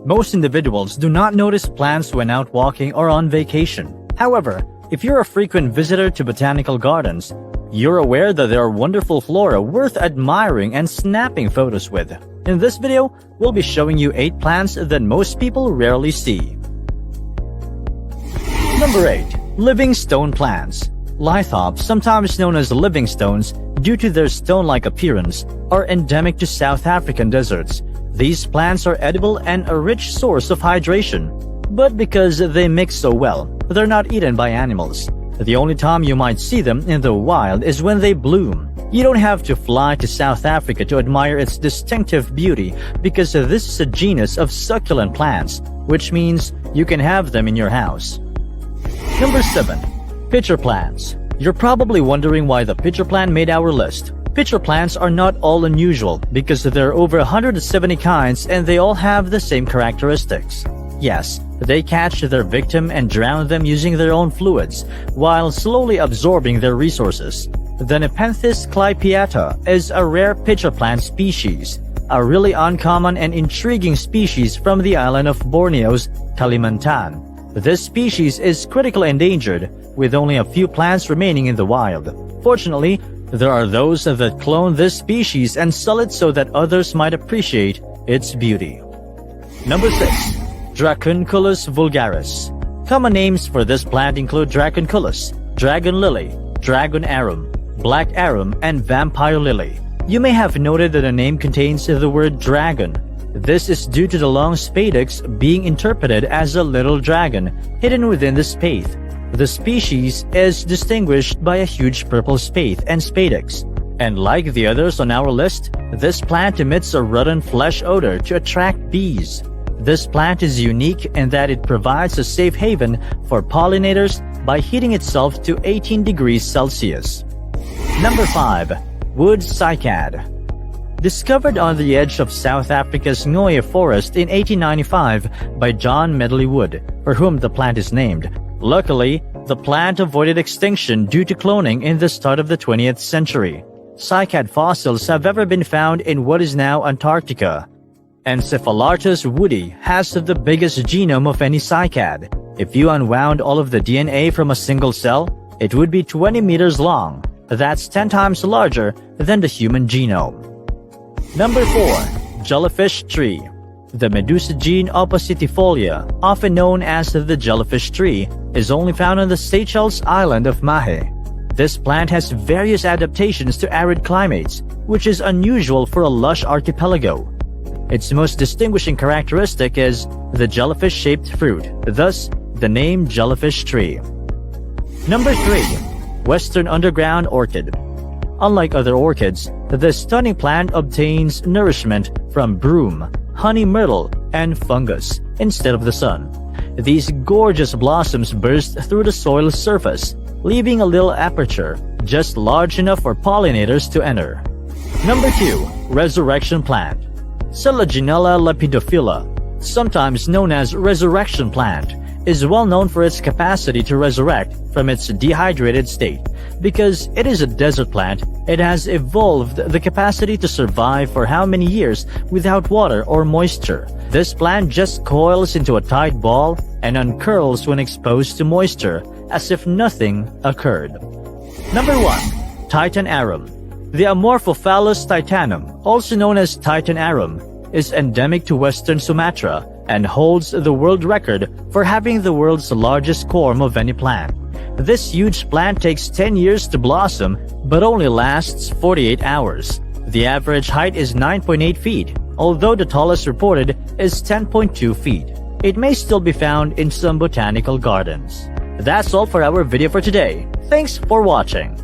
Most individuals do not notice plants when out walking or on vacation. However, if you're a frequent visitor to botanical gardens, you're aware that there are wonderful flora worth admiring and snapping photos with. In this video, we'll be showing you 8 plants that most people rarely see. Number 8. Living stone plants. Lithops, sometimes known as living stones due to their stone-like appearance, are endemic to South African deserts. These plants are edible and a rich source of hydration. But because they mix so well, they're not eaten by animals. The only time you might see them in the wild is when they bloom. You don't have to fly to South Africa to admire its distinctive beauty because this is a genus of succulent plants, which means you can have them in your house. Number 7. Pitcher plants. You're probably wondering why the pitcher plant made our list. Pitcher plants are not all unusual because there are over 170 kinds and they all have the same characteristics. Yes, they catch their victim and drown them using their own fluids, while slowly absorbing their resources. The Nepenthes clypeata is a rare pitcher plant species, a really uncommon and intriguing species from the island of Borneo's Kalimantan. This species is critically endangered, with only a few plants remaining in the wild. Fortunately, there are those that clone this species and sell it so that others might appreciate its beauty. Number 6. Dracunculus vulgaris. Common names for this plant include Dracunculus, dragon lily, dragon arum, black arum, and vampire lily. You may have noted that the name contains the word dragon. This is due to the long spadix being interpreted as a little dragon hidden within the spathe. The species is distinguished by a huge purple spathe and spadix. And like the others on our list, this plant emits a rotten flesh odor to attract bees. This plant is unique in that it provides a safe haven for pollinators by heating itself to 18 degrees Celsius. Number 5. Wood cycad. Discovered on the edge of South Africa's Ngoye forest in 1895 by John Medley Wood, for whom the plant is named. Luckily, the plant avoided extinction due to cloning in the start of the 20th century. Cycad fossils have ever been found in what is now Antarctica. Encephalartos woodi has the biggest genome of any cycad. If you unwound all of the DNA from a single cell, it would be 20 meters long. That's 10 times larger than the human genome. Number 4. Jellyfish tree. The Medusagene oppositifolia, often known as the jellyfish tree, is only found on the Seychelles island of Mahé. This plant has various adaptations to arid climates, which is unusual for a lush archipelago. Its most distinguishing characteristic is the jellyfish-shaped fruit, thus the name jellyfish tree. Number 3. Western underground orchid. Unlike other orchids, this stunning plant obtains nourishment from broom, honey myrtle, and fungus instead of the sun. These gorgeous blossoms burst through the soil surface, leaving a little aperture just large enough for pollinators to enter. Number 2. Resurrection plant. Selaginella lepidophylla, sometimes known as resurrection plant, is well known for its capacity to resurrect from its dehydrated state. Because it is a desert plant, it has evolved the capacity to survive for how many years without water or moisture. This plant just coils into a tight ball and uncurls when exposed to moisture, as if nothing occurred. Number 1. Titan arum. The Amorphophallus titanum, also known as Titan arum, is endemic to western Sumatra and holds the world record for having the world's largest corm of any plant. This huge plant takes 10 years to blossom but only lasts 48 hours. The average height is 9.8 feet, although the tallest reported is 10.2 feet. It may still be found in some botanical gardens. That's all for our video for today. Thanks for watching.